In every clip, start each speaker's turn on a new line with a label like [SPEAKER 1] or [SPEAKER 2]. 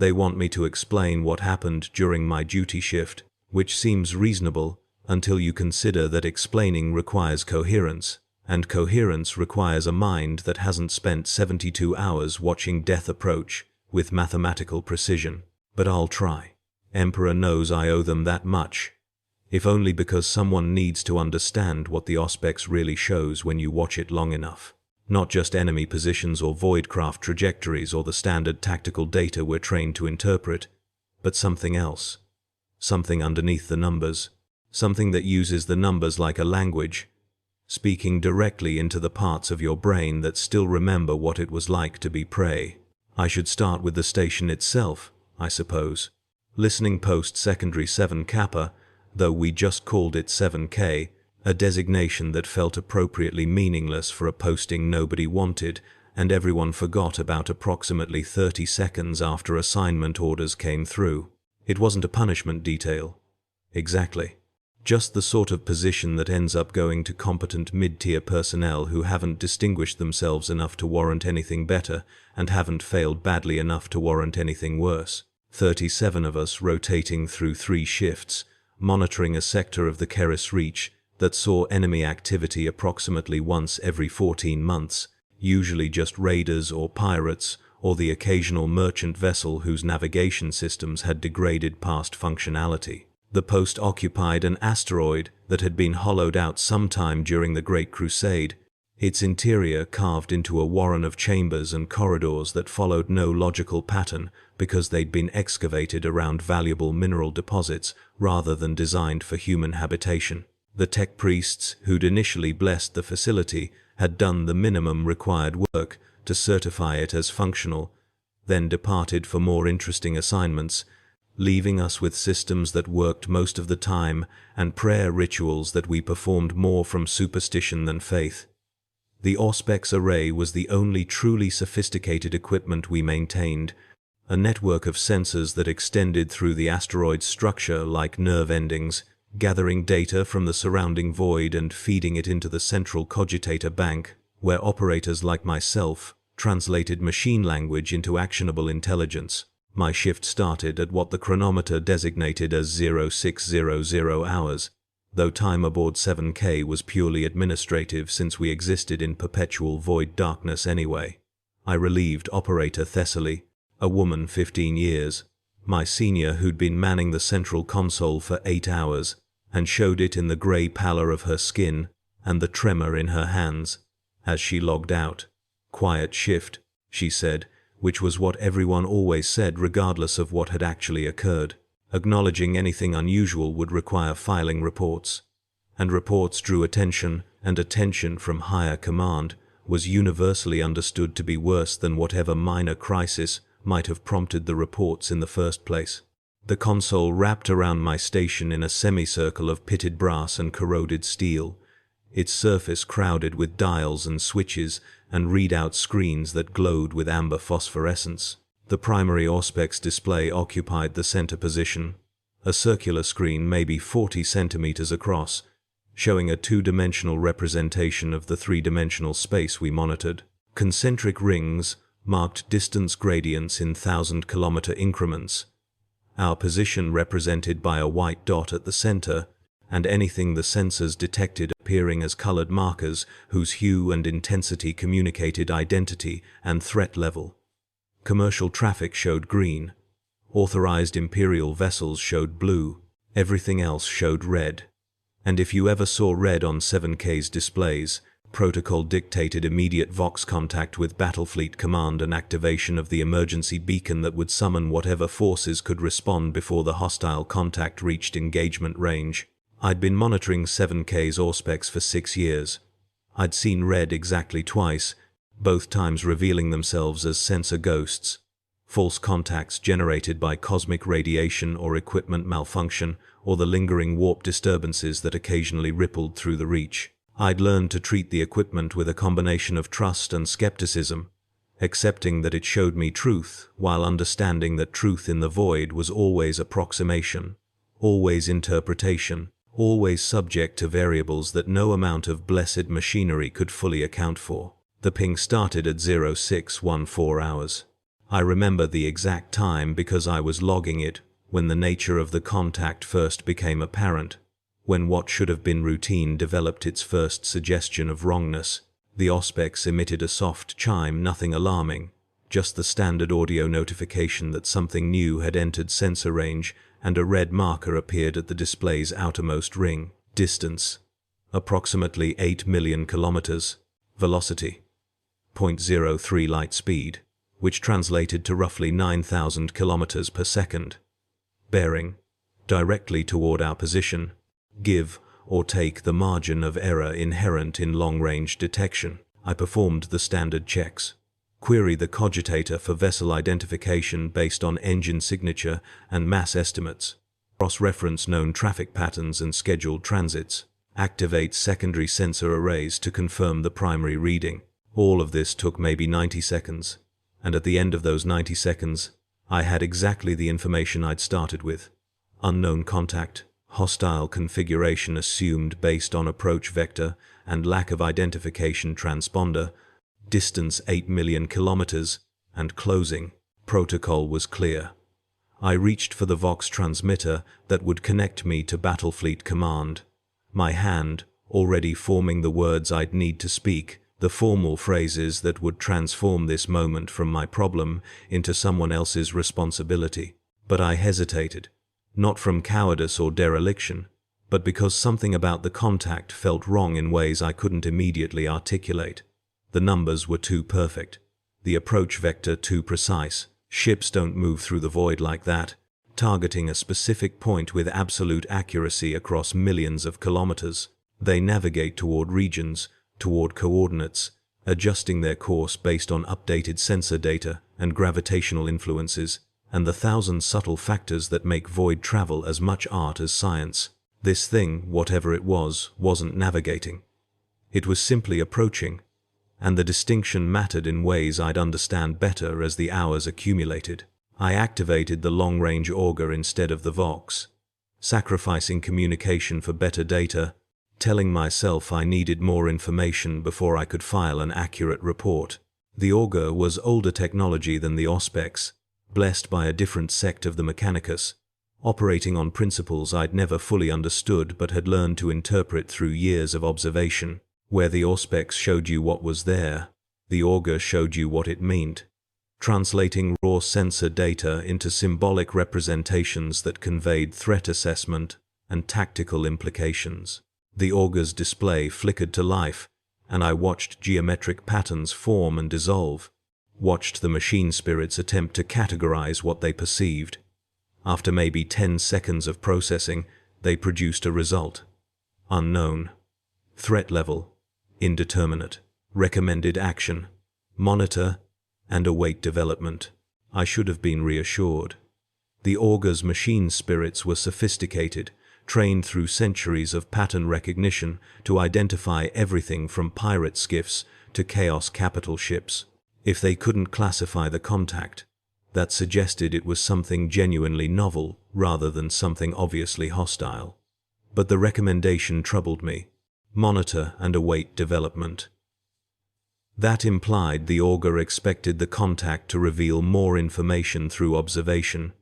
[SPEAKER 1] They want me to explain what happened during my duty shift, which seems reasonable until you consider that explaining requires coherence, and coherence requires a mind that hasn't spent 72 hours watching death approach with mathematical precision. But I'll try. Emperor knows I owe them that much, if only because someone needs to understand what the Auspex really shows when you watch it long enough. Not just enemy positions or voidcraft trajectories or the standard tactical data we're trained to interpret, but something else. Something underneath the numbers. Something that uses the numbers like a language, speaking directly into the parts of your brain that still remember what it was like to be prey. I should start with the station itself, I suppose. Listening post secondary 7 Kappa, though we just called it 7K, a designation that felt appropriately meaningless for a posting nobody wanted and everyone forgot about approximately 30 seconds after assignment orders came through. It wasn't a punishment detail. Exactly. Just the sort of position that ends up going to competent mid-tier personnel who haven't distinguished themselves enough to warrant anything better and haven't failed badly enough to warrant anything worse. 37 of us rotating through 3 shifts, monitoring a sector of the Keris Reach that saw enemy activity approximately once every 14 months, usually just raiders or pirates or the occasional merchant vessel whose navigation systems had degraded past functionality. The post occupied an asteroid that had been hollowed out sometime during the Great Crusade, its interior carved into a warren of chambers and corridors that followed no logical pattern because they'd been excavated around valuable mineral deposits rather than designed for human habitation. The tech priests who'd initially blessed the facility had done the minimum required work to certify it as functional, then departed for more interesting assignments, leaving us with systems that worked most of the time and prayer rituals that we performed more from superstition than faith. The Auspex array was the only truly sophisticated equipment we maintained, a network of sensors that extended through the asteroid's structure like nerve endings, gathering data from the surrounding void and feeding it into the central cogitator bank, where operators like myself translated machine language into actionable intelligence. My shift started at what the chronometer designated as 0600 hours, though time aboard 7K was purely administrative since we existed in perpetual void darkness anyway. I relieved Operator Thessaly, a woman 15 years, my senior who'd been manning the central console for 8 hours, and showed it in the grey pallor of her skin and the tremor in her hands, as she logged out. "Quiet shift," she said, which was what everyone always said regardless of what had actually occurred. Acknowledging anything unusual would require filing reports, and reports drew attention, and attention from higher command was universally understood to be worse than whatever minor crisis might have prompted the reports in the first place. The console wrapped around my station in a semicircle of pitted brass and corroded steel, its surface crowded with dials and switches and readout screens that glowed with amber phosphorescence. The primary Auspex display occupied the center position, a circular screen maybe 40 centimeters across, showing a 2-dimensional representation of the 3-dimensional space we monitored. Concentric rings marked distance gradients in 1,000-kilometer increments, our position represented by a white dot at the center, and anything the sensors detected appearing as colored markers whose hue and intensity communicated identity and threat level. Commercial traffic showed green, authorized Imperial vessels showed blue, everything else showed red. And if you ever saw red on 7K's displays, protocol dictated immediate Vox contact with Battlefleet Command and activation of the emergency beacon that would summon whatever forces could respond before the hostile contact reached engagement range. I'd been monitoring 7K's Auspex for 6 years. I'd seen red exactly twice, both times revealing themselves as sensor ghosts, false contacts generated by cosmic radiation or equipment malfunction, or the lingering warp disturbances that occasionally rippled through the reach. I'd learned to treat the equipment with a combination of trust and skepticism, accepting that it showed me truth, while understanding that truth in the void was always approximation, always interpretation, always subject to variables that no amount of blessed machinery could fully account for. The ping started at 0614 hours. I remember the exact time because I was logging it when the nature of the contact first became apparent, when what should have been routine developed its first suggestion of wrongness. The Auspex emitted a soft chime, nothing alarming, just the standard audio notification that something new had entered sensor range, and a red marker appeared at the display's outermost ring. Distance: approximately 8 million kilometers. Velocity: 0.03 light speed, which translated to roughly 9,000 kilometers per second. Bearing: directly toward our position. Give or take the margin of error inherent in long-range detection. I performed the standard checks. Query the cogitator for vessel identification based on engine signature and mass estimates. Cross-reference known traffic patterns and scheduled transits. Activate secondary sensor arrays to confirm the primary reading. All of this took maybe 90 seconds, and at the end of those 90 seconds, I had exactly the information I'd started with. Unknown contact, hostile configuration assumed based on approach vector and lack of identification transponder, distance 8 million kilometers, and closing. Protocol was clear. I reached for the Vox transmitter that would connect me to Battlefleet Command, my hand already forming the words I'd need to speak, the formal phrases that would transform this moment from my problem into someone else's responsibility. But I hesitated, not from cowardice or dereliction, but because something about the contact felt wrong in ways I couldn't immediately articulate. The numbers were too perfect, the approach vector too precise. Ships don't move through the void like that, targeting a specific point with absolute accuracy across millions of kilometers. They navigate toward regions, toward coordinates, adjusting their course based on updated sensor data and gravitational influences, and the thousand subtle factors that make void travel as much art as science. This thing, whatever it was, wasn't navigating. It was simply approaching, and the distinction mattered in ways I'd understand better as the hours accumulated. I activated the long-range auger instead of the Vox, sacrificing communication for better data, telling myself I needed more information before I could file an accurate report. The auger was older technology than the Auspex, blessed by a different sect of the Mechanicus, operating on principles I'd never fully understood but had learned to interpret through years of observation. Where the Auspex showed you what was there, the auger showed you what it meant, translating raw sensor data into symbolic representations that conveyed threat assessment and tactical implications. The auger's display flickered to life, and I watched geometric patterns form and dissolve, watched the machine spirits attempt to categorize what they perceived. After maybe 10 seconds of processing, they produced a result. Unknown. Threat level: indeterminate. Recommended action: monitor and await development. I should have been reassured. The auger's machine spirits were sophisticated, trained through centuries of pattern recognition to identify everything from pirate skiffs to chaos capital ships. If they couldn't classify the contact, that suggested it was something genuinely novel rather than something obviously hostile. But the recommendation troubled me: monitor and await development. That implied the auger expected the contact to reveal more information through observation,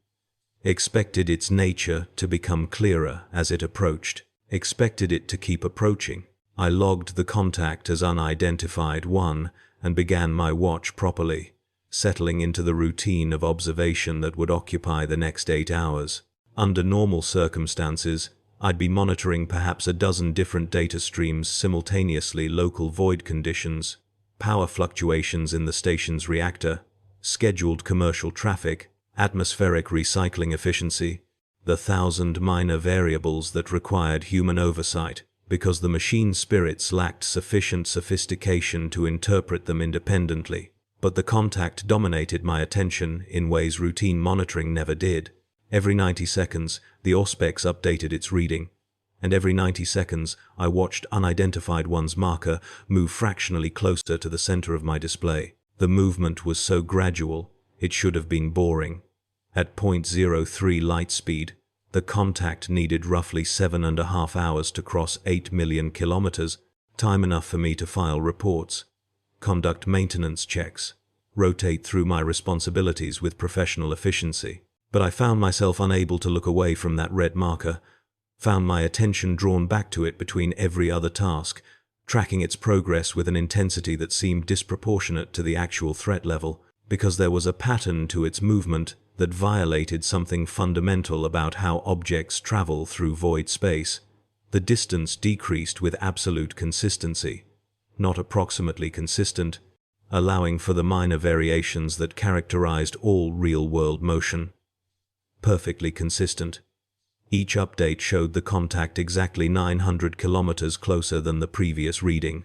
[SPEAKER 1] expected its nature to become clearer as it approached, expected it to keep approaching. I logged the contact as unidentified one and began my watch properly, settling into the routine of observation that would occupy the next 8 hours. Under normal circumstances, I'd be monitoring perhaps a dozen different data streams simultaneously: local void conditions, power fluctuations in the station's reactor, scheduled commercial traffic, atmospheric recycling efficiency, the 1,000 minor variables that required human oversight, because the machine spirits lacked sufficient sophistication to interpret them independently. But the contact dominated my attention in ways routine monitoring never did. Every 90 seconds, the Auspex updated its reading, and every 90 seconds I watched unidentified one's marker move fractionally closer to the center of my display. The movement was so gradual, it should have been boring. At 0.03 light speed, the contact needed roughly 7.5 hours to cross 8 million kilometers, time enough for me to file reports, conduct maintenance checks, rotate through my responsibilities with professional efficiency. But I found myself unable to look away from that red marker, found my attention drawn back to it between every other task, tracking its progress with an intensity that seemed disproportionate to the actual threat level, because there was a pattern to its movement that violated something fundamental about how objects travel through void space. The distance decreased with absolute consistency, not approximately consistent, allowing for the minor variations that characterized all real-world motion. Perfectly consistent. Each update showed the contact exactly 900 kilometers closer than the previous reading.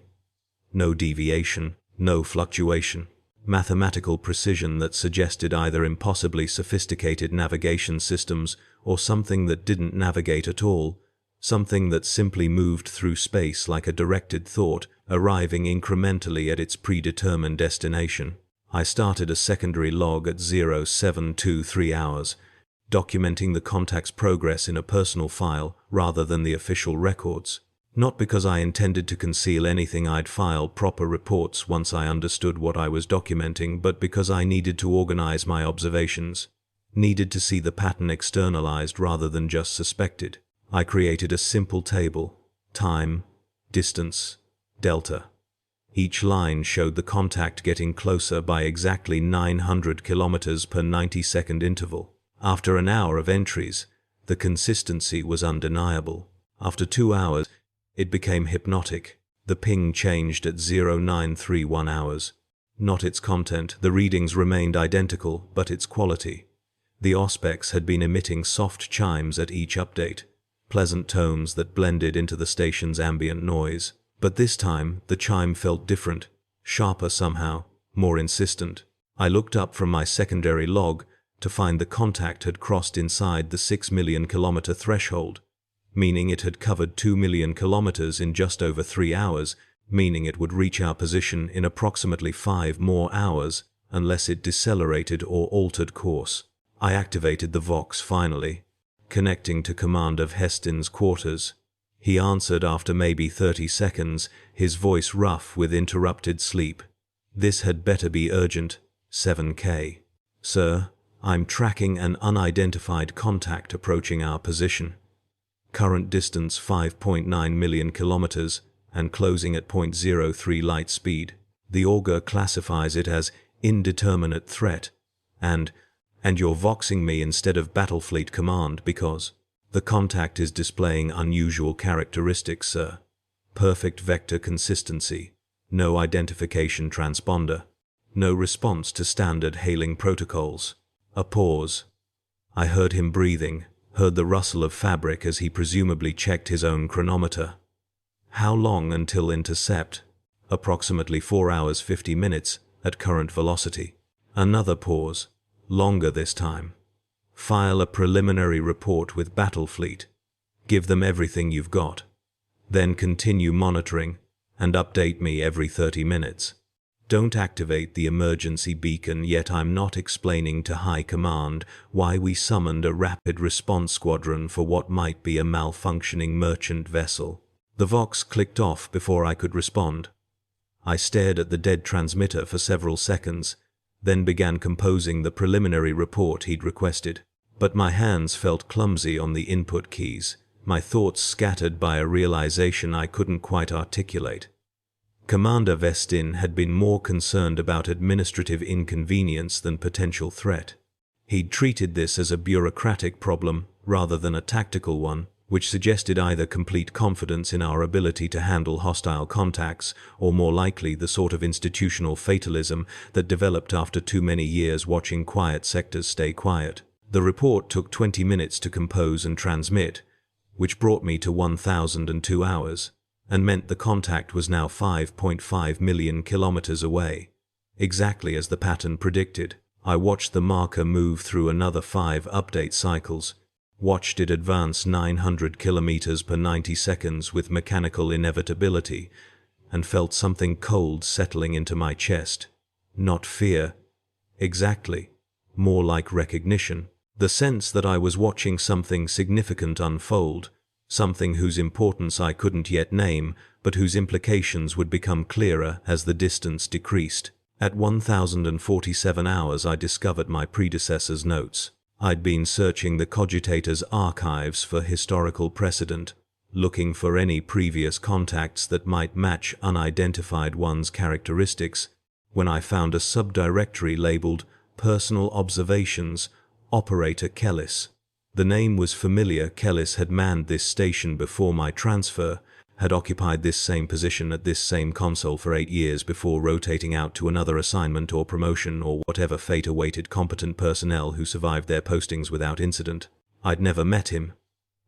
[SPEAKER 1] No deviation, no fluctuation. Mathematical precision that suggested either impossibly sophisticated navigation systems or something that didn't navigate at all, something that simply moved through space like a directed thought, arriving incrementally at its predetermined destination. I started a secondary log at 0723 hours, documenting the contact's progress in a personal file rather than the official records. Not because I intended to conceal anything. I'd file proper reports once I understood what I was documenting, but because I needed to organize my observations, needed to see the pattern externalized rather than just suspected. I created a simple table: time, distance, delta. Each line showed the contact getting closer by exactly 900 kilometers per 90-second interval. After an hour of entries, the consistency was undeniable. After 2 hours, it became hypnotic. The ping changed at 0931 hours. Not its content, the readings remained identical, but its quality. The Auspex had been emitting soft chimes at each update, pleasant tones that blended into the station's ambient noise. But this time, the chime felt different, sharper somehow, more insistent. I looked up from my secondary log to find the contact had crossed inside the 6 million kilometer threshold, meaning it had covered 2 million kilometers in just over 3 hours, meaning it would reach our position in approximately 5 more hours unless it decelerated or altered course. I activated the Vox finally, connecting to Commander Heston's quarters. He answered after maybe 30 seconds, his voice rough with interrupted sleep. This had better be urgent. 7K. Sir, I'm tracking an unidentified contact approaching our position. Current distance 5.9 million kilometers and closing at 0.03 light speed. The augur classifies it as indeterminate threat, and you're voxing me instead of Battlefleet Command because the contact is displaying unusual characteristics, sir. Perfect vector consistency, no identification transponder, no response to standard hailing protocols. A pause. I heard him breathing, heard the rustle of fabric as he presumably checked his own chronometer. How long until intercept? Approximately 4 hours 50 minutes at current velocity. Another pause, longer this time. File a preliminary report with Battlefleet. Give them everything you've got. Then continue monitoring and update me every 30 minutes. Don't activate the emergency beacon yet. I'm not explaining to High Command why we summoned a rapid response squadron for what might be a malfunctioning merchant vessel. The Vox clicked off before I could respond. I stared at the dead transmitter for several seconds, then began composing the preliminary report he'd requested. But my hands felt clumsy on the input keys, my thoughts scattered by a realization I couldn't quite articulate. Commander Vestin had been more concerned about administrative inconvenience than potential threat. He'd treated this as a bureaucratic problem rather than a tactical one, which suggested either complete confidence in our ability to handle hostile contacts, or more likely the sort of institutional fatalism that developed after too many years watching quiet sectors stay quiet. The report took 20 minutes to compose and transmit, which brought me to 1,002 hours. And meant the contact was now 5.5 million kilometers away. Exactly as the pattern predicted. I watched the marker move through another 5 update cycles, watched it advance 900 kilometers per 90 seconds with mechanical inevitability, and felt something cold settling into my chest. Not fear. Exactly. More like recognition. The sense that I was watching something significant unfold, something whose importance I couldn't yet name, but whose implications would become clearer as the distance decreased. At 1047 hours I discovered my predecessor's notes. I'd been searching the Cogitator's archives for historical precedent, looking for any previous contacts that might match unidentified one's characteristics, when I found a subdirectory labeled Personal Observations, Operator Kellis. The name was familiar. Kellis had manned this station before my transfer, had occupied this same position at this same console for 8 years before rotating out to another assignment or promotion or whatever fate awaited competent personnel who survived their postings without incident. I'd never met him,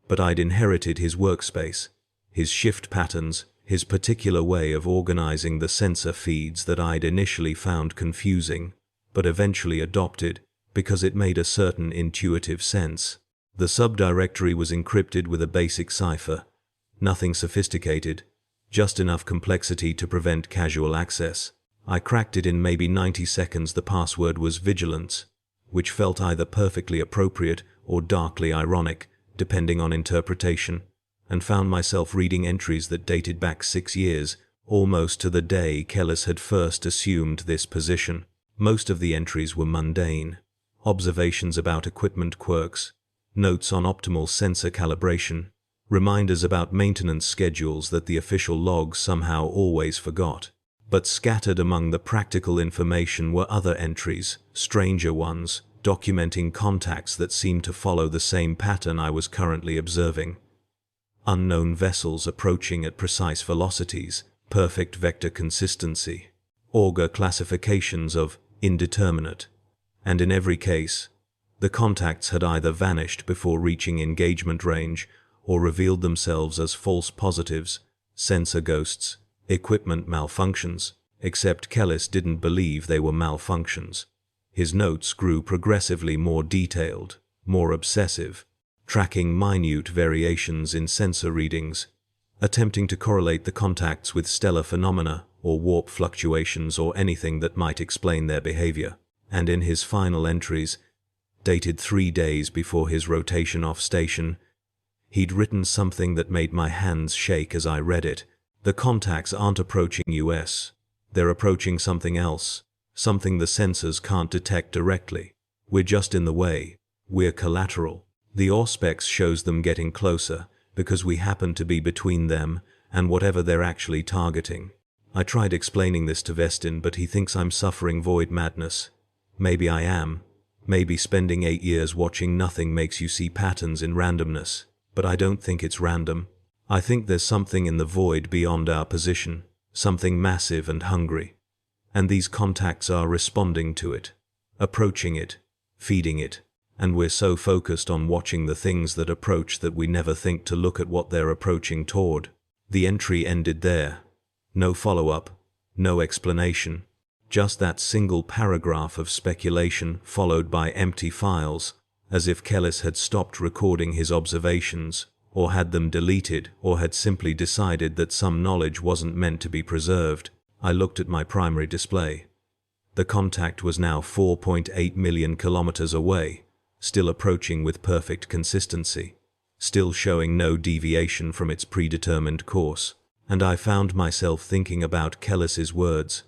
[SPEAKER 1] but I'd inherited his workspace, his shift patterns, his particular way of organizing the sensor feeds that I'd initially found confusing, but eventually adopted because it made a certain intuitive sense. The subdirectory was encrypted with a basic cipher, nothing sophisticated, just enough complexity to prevent casual access. I cracked it in maybe 90 seconds. The password was vigilance, which felt either perfectly appropriate or darkly ironic, depending on interpretation, and found myself reading entries that dated back 6 years, almost to the day Kellis had first assumed this position. Most of the entries were mundane. Observations about equipment quirks, notes on optimal sensor calibration, reminders about maintenance schedules that the official logs somehow always forgot. But scattered among the practical information were other entries, stranger ones, documenting contacts that seemed to follow the same pattern I was currently observing. Unknown vessels approaching at precise velocities, perfect vector consistency, auger classifications of indeterminate, and in every case, the contacts had either vanished before reaching engagement range or revealed themselves as false positives, sensor ghosts, equipment malfunctions, except Kellis didn't believe they were malfunctions. His notes grew progressively more detailed, more obsessive, tracking minute variations in sensor readings, attempting to correlate the contacts with stellar phenomena or warp fluctuations or anything that might explain their behavior. And in his final entries, dated 3 days before his rotation off station, he'd written something that made my hands shake as I read it. The contacts aren't approaching US. They're approaching something else, something the sensors can't detect directly. We're just in the way. We're collateral. The Auspex shows them getting closer because we happen to be between them and whatever they're actually targeting. I tried explaining this to Vestin, but he thinks I'm suffering void madness. Maybe I am. Maybe spending 8 years watching nothing makes you see patterns in randomness. But I don't think it's random. I think there's something in the void beyond our position, something massive and hungry. And these contacts are responding to it, approaching it, feeding it. And we're so focused on watching the things that approach that we never think to look at what they're approaching toward. The entry ended there. No follow-up, no explanation. Just that single paragraph of speculation followed by empty files, as if Kellis had stopped recording his observations, or had them deleted, or had simply decided that some knowledge wasn't meant to be preserved. I looked at my primary display. The contact was now 4.8 million kilometers away, still approaching with perfect consistency, still showing no deviation from its predetermined course, and I found myself thinking about Kellis's words,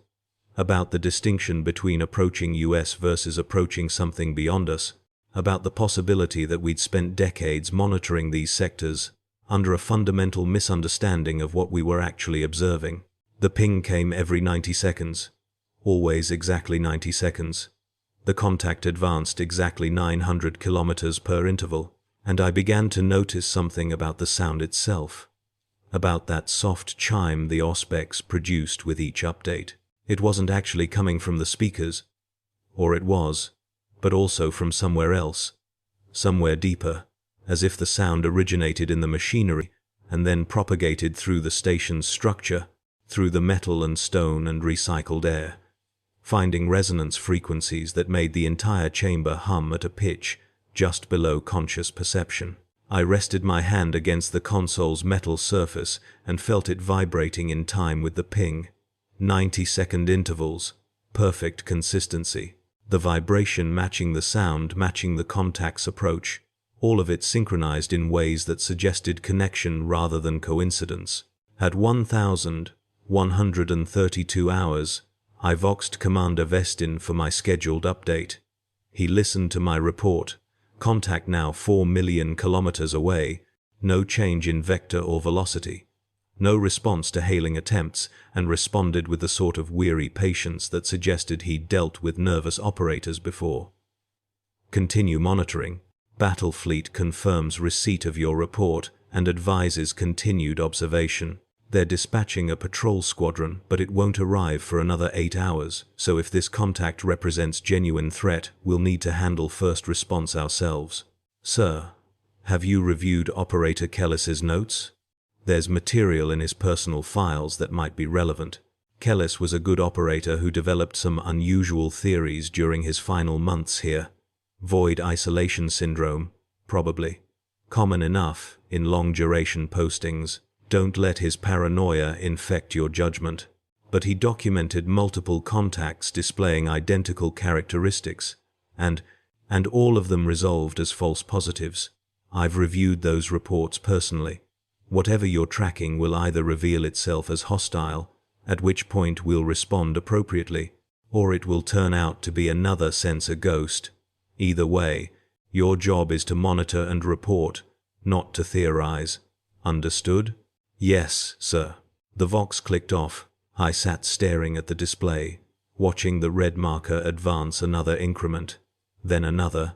[SPEAKER 1] about the distinction between approaching US versus approaching something beyond us, about the possibility that we'd spent decades monitoring these sectors under a fundamental misunderstanding of what we were actually observing. The ping came every 90 seconds, always exactly 90 seconds. The contact advanced exactly 900 kilometers per interval, and I began to notice something about the sound itself, about that soft chime the Auspex produced with each update. It wasn't actually coming from the speakers, or it was, but also from somewhere else, somewhere deeper, as if the sound originated in the machinery and then propagated through the station's structure, through the metal and stone and recycled air, finding resonance frequencies that made the entire chamber hum at a pitch just below conscious perception. I rested my hand against the console's metal surface and felt it vibrating in time with the ping. 90-second intervals, perfect consistency. The vibration matching the sound, matching the contact's approach, all of it synchronized in ways that suggested connection rather than coincidence. At 1,132 hours, I voxed Commander Vestin for my scheduled update. He listened to my report. Contact now 4 million kilometers away. No change in vector or velocity. No response to hailing attempts, and responded with the sort of weary patience that suggested he'd dealt with nervous operators before. Continue monitoring. Battlefleet confirms receipt of your report and advises continued observation. They're dispatching a patrol squadron, but it won't arrive for another 8 hours, so if this contact represents genuine threat, we'll need to handle first response ourselves. Sir, have you reviewed Operator Kellis's notes? There's material in his personal files that might be relevant. Kellis was a good operator who developed some unusual theories during his final months here. Void isolation syndrome, probably. Common enough in long-duration postings. Don't let his paranoia infect your judgment. But he documented multiple contacts displaying identical characteristics, and all of them resolved as false positives. I've reviewed those reports personally. Whatever you're tracking will either reveal itself as hostile, at which point we'll respond appropriately, or it will turn out to be another sensor ghost. Either way, your job is to monitor and report, not to theorize. Understood? Yes, sir. The Vox clicked off. I sat staring at the display, watching the red marker advance another increment, then another,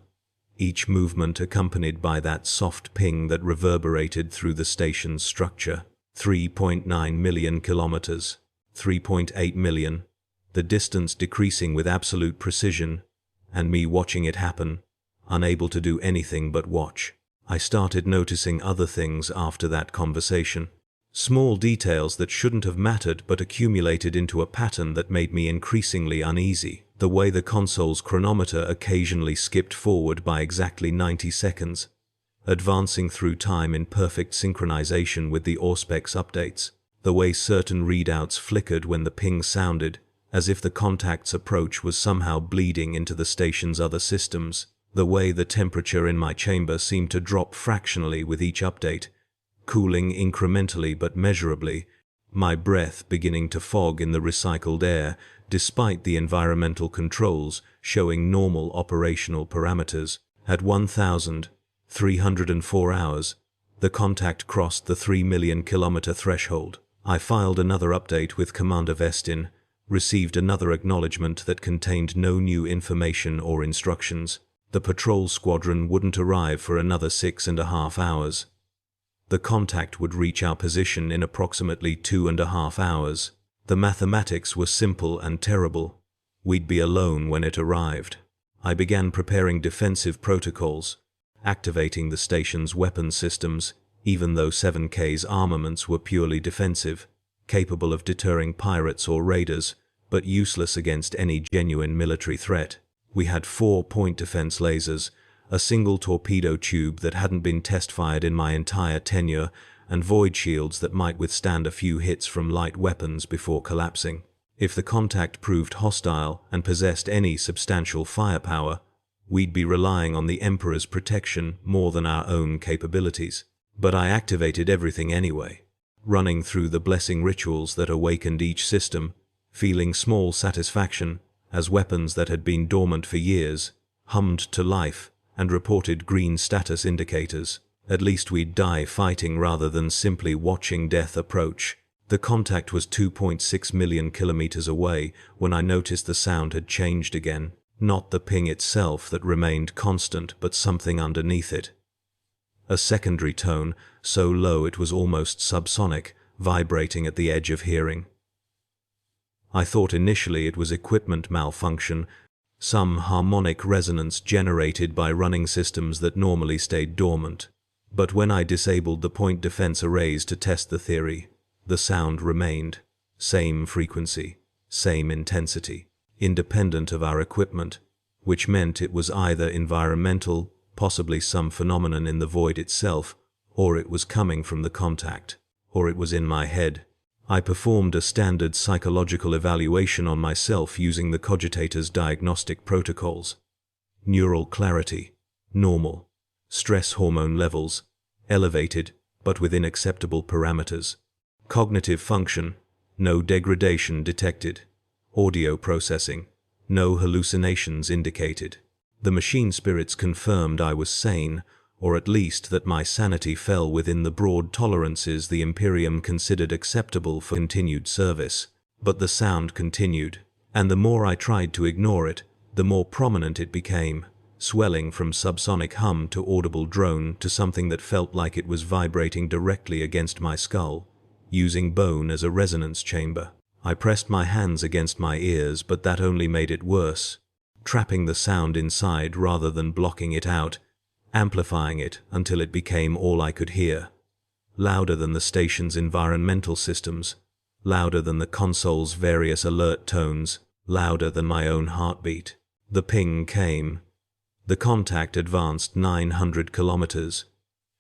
[SPEAKER 1] each movement accompanied by that soft ping that reverberated through the station's structure. 3.9 million kilometers, 3.8 million, the distance decreasing with absolute precision, and me watching it happen, unable to do anything but watch. I started noticing other things after that conversation. Small details that shouldn't have mattered but accumulated into a pattern that made me increasingly uneasy. The way the console's chronometer occasionally skipped forward by exactly 90 seconds, advancing through time in perfect synchronization with the Auspex updates. The way certain readouts flickered when the ping sounded, as if the contact's approach was somehow bleeding into the station's other systems. The way the temperature in my chamber seemed to drop fractionally with each update, cooling incrementally but measurably, my breath beginning to fog in the recycled air, despite the environmental controls showing normal operational parameters. At 1,304 hours, the contact crossed the 3 million kilometer threshold. I filed another update with Commander Vestin, received another acknowledgement that contained no new information or instructions. The patrol squadron wouldn't arrive for another 6.5 hours. The contact would reach our position in approximately 2.5 hours. The mathematics were simple and terrible. We'd be alone when it arrived. I began preparing defensive protocols, activating the station's weapon systems, even though 7K's armaments were purely defensive, capable of deterring pirates or raiders, but useless against any genuine military threat. We had 4 point defense lasers, a single torpedo tube that hadn't been test-fired in my entire tenure, and void shields that might withstand a few hits from light weapons before collapsing. If the contact proved hostile and possessed any substantial firepower, we'd be relying on the Emperor's protection more than our own capabilities. But I activated everything anyway, running through the blessing rituals that awakened each system, feeling small satisfaction as weapons that had been dormant for years hummed to life and reported green status indicators. At least we'd die fighting rather than simply watching death approach. The contact was 2.6 million kilometers away when I noticed the sound had changed again. Not the ping itself that remained constant, but something underneath it. A secondary tone, so low it was almost subsonic, vibrating at the edge of hearing. I thought initially it was equipment malfunction, some harmonic resonance generated by running systems that normally stayed dormant. But when I disabled the point defense arrays to test the theory, the sound remained. Same frequency, same intensity, independent of our equipment, which meant it was either environmental, possibly some phenomenon in the void itself, or it was coming from the contact, or it was in my head. I performed a standard psychological evaluation on myself using the Cogitator's diagnostic protocols. Neural clarity, normal. Stress hormone levels, elevated, but within acceptable parameters. Cognitive function, no degradation detected. Audio processing. No hallucinations indicated. The machine spirits confirmed I was sane, or at least that my sanity fell within the broad tolerances the Imperium considered acceptable for continued service. But the sound continued, and the more I tried to ignore it, the more prominent it became, swelling from subsonic hum to audible drone to something that felt like it was vibrating directly against my skull, using bone as a resonance chamber. I pressed my hands against my ears, but that only made it worse, trapping the sound inside rather than blocking it out, amplifying it until it became all I could hear. Louder than the station's environmental systems, louder than the console's various alert tones, louder than my own heartbeat. The ping came. The contact advanced 900 kilometers,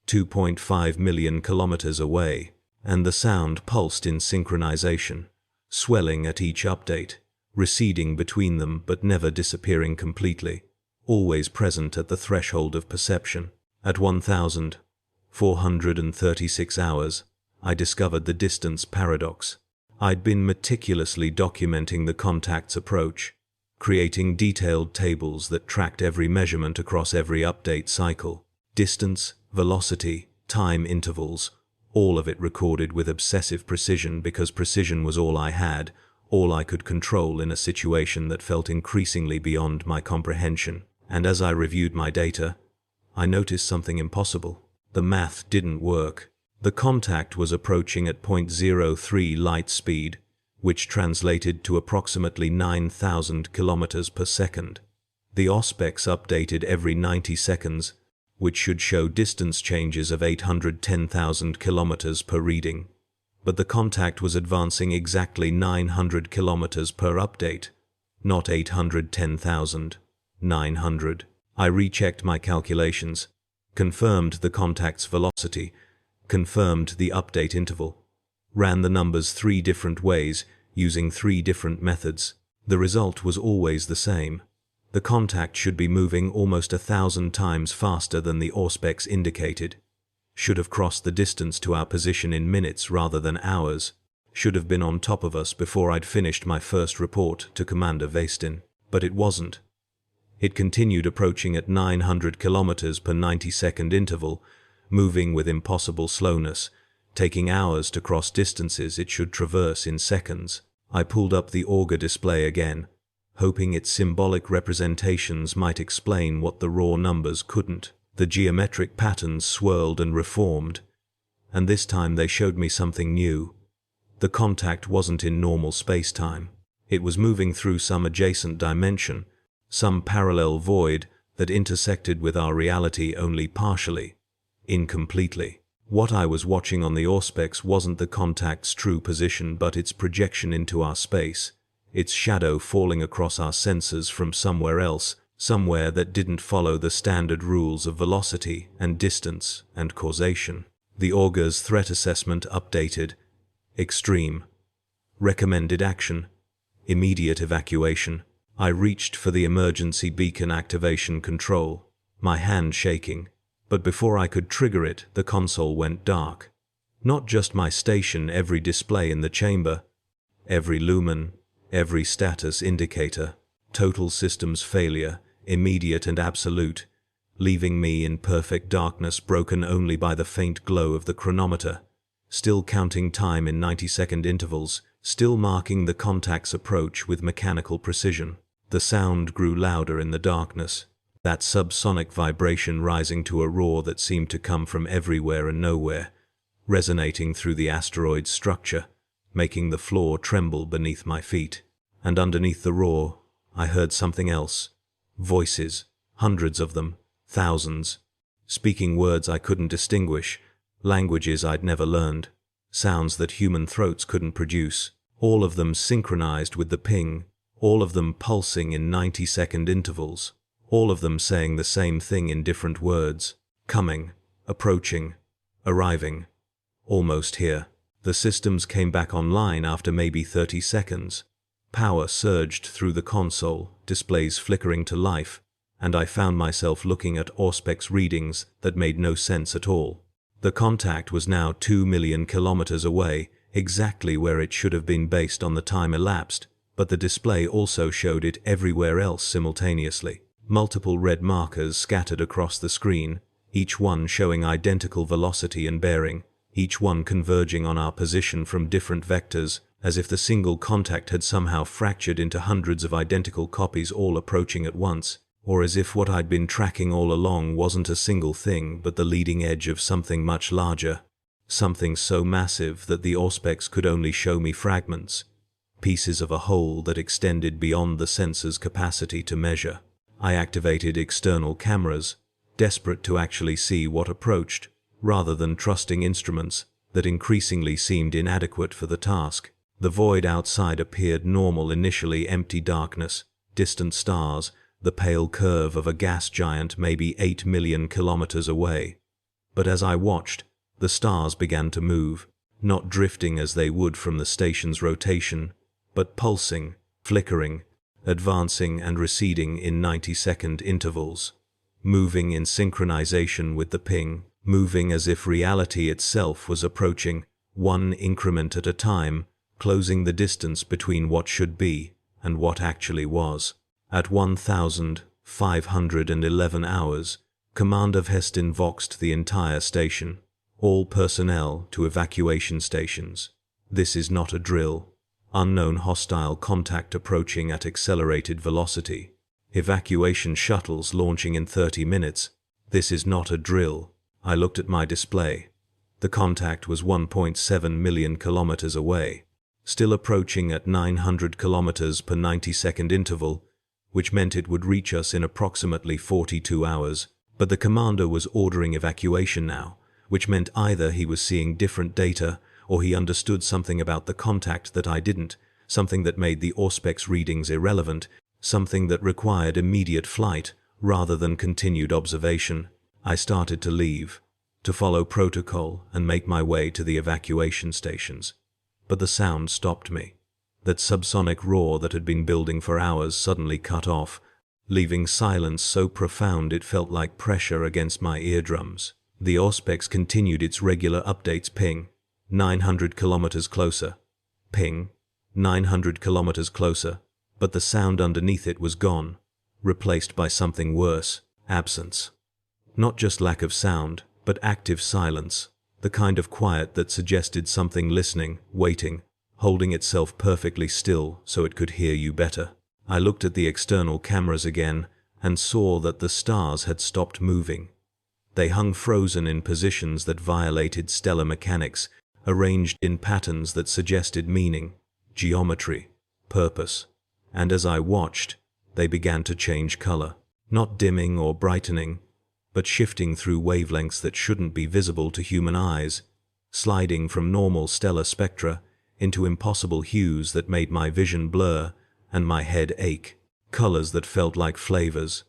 [SPEAKER 1] 2.5 million kilometers away, and the sound pulsed in synchronization, swelling at each update, receding between them but never disappearing completely, always present at the threshold of perception. At 1,436 hours, I discovered the distance paradox. I'd been meticulously documenting the contact's approach, creating detailed tables that tracked every measurement across every update cycle. Distance, velocity, time intervals, all of it recorded with obsessive precision because precision was all I had, all I could control in a situation that felt increasingly beyond my comprehension. And as I reviewed my data, I noticed something impossible. The math didn't work. The contact was approaching at 0.03 light speed, which translated to approximately 9,000 kilometers per second. The Auspex updated every 90 seconds, which should show distance changes of 810,000 kilometers per reading. But the contact was advancing exactly 900 kilometers per update, not 810,900. I rechecked my calculations, confirmed the contact's velocity, confirmed the update interval, ran the numbers 3 different ways using 3 different methods. The result was always the same. The contact should be moving almost 1,000 times faster than the Auspex indicated, should have crossed the distance to our position in minutes rather than hours, should have been on top of us before I'd finished my first report to Commander Vastin. But it wasn't. It continued approaching at 900 kilometers per 90-second interval, moving with impossible slowness, taking hours to cross distances it should traverse in seconds. I pulled up the auger display again, hoping its symbolic representations might explain what the raw numbers couldn't. The geometric patterns swirled and reformed, and this time they showed me something new. The contact wasn't in normal space-time. It was moving through some adjacent dimension, some parallel void that intersected with our reality only partially, incompletely. What I was watching on the Auspex wasn't the contact's true position but its projection into our space, its shadow falling across our sensors from somewhere else, somewhere that didn't follow the standard rules of velocity and distance and causation. The Augur's threat assessment updated. Extreme. Recommended action. Immediate evacuation. I reached for the emergency beacon activation control, my hand shaking, but before I could trigger it, the console went dark. Not just my station, every display in the chamber, every lumen, every status indicator, total systems failure, immediate and absolute, leaving me in perfect darkness broken only by the faint glow of the chronometer, still counting time in 90-second intervals, still marking the contact's approach with mechanical precision. The sound grew louder in the darkness, that subsonic vibration rising to a roar that seemed to come from everywhere and nowhere, resonating through the asteroid's structure, making the floor tremble beneath my feet. And underneath the roar, I heard something else. Voices, hundreds of them, thousands, speaking words I couldn't distinguish, languages I'd never learned, sounds that human throats couldn't produce, all of them synchronized with the ping, all of them pulsing in 90-second intervals, all of them saying the same thing in different words, coming, approaching, arriving, almost here. The systems came back online after maybe 30 seconds. Power surged through the console, displays flickering to life, and I found myself looking at Auspex readings that made no sense at all. The contact was now 2 million kilometers away, exactly where it should have been based on the time elapsed, but the display also showed it everywhere else simultaneously. Multiple red markers scattered across the screen, each one showing identical velocity and bearing, each one converging on our position from different vectors, as if the single contact had somehow fractured into hundreds of identical copies all approaching at once, or as if what I'd been tracking all along wasn't a single thing but the leading edge of something much larger, something so massive that the Auspex could only show me fragments, pieces of a whole that extended beyond the sensor's capacity to measure. I activated external cameras, desperate to actually see what approached, rather than trusting instruments that increasingly seemed inadequate for the task. The void outside appeared normal initially: empty darkness, distant stars, the pale curve of a gas giant maybe 8 million kilometers away. But as I watched, the stars began to move, not drifting as they would from the station's rotation, but pulsing, flickering, advancing and receding in 90-second intervals, moving in synchronization with the ping, moving as if reality itself was approaching, one increment at a time, closing the distance between what should be and what actually was. At 1,511 hours, Commander Vestin voxed the entire station, all personnel to evacuation stations. This is not a drill. Unknown hostile contact approaching at accelerated velocity. Evacuation shuttles launching in 30 minutes. This is not a drill. I looked at my display. The contact was 1.7 million kilometers away, still approaching at 900 kilometers per 90-second interval, which meant it would reach us in approximately 42 hours. But the commander was ordering evacuation now, which meant either he was seeing different data or he understood something about the contact that I didn't, something that made the Auspex readings irrelevant, something that required immediate flight rather than continued observation. I started to leave, to follow protocol and make my way to the evacuation stations. But the sound stopped me. That subsonic roar that had been building for hours suddenly cut off, leaving silence so profound it felt like pressure against my eardrums. The Auspex continued its regular updates: ping, 900 kilometers closer, ping, 900 kilometers closer, but the sound underneath it was gone, replaced by something worse: absence. Not just lack of sound, but active silence, the kind of quiet that suggested something listening, waiting, holding itself perfectly still so it could hear you better. I looked at the external cameras again and saw that the stars had stopped moving. They hung frozen in positions that violated stellar mechanics, arranged in patterns that suggested meaning, geometry, purpose. And as I watched, they began to change color, not dimming or brightening, but shifting through wavelengths that shouldn't be visible to human eyes, sliding from normal stellar spectra into impossible hues that made my vision blur and my head ache. Colors that felt like flavors,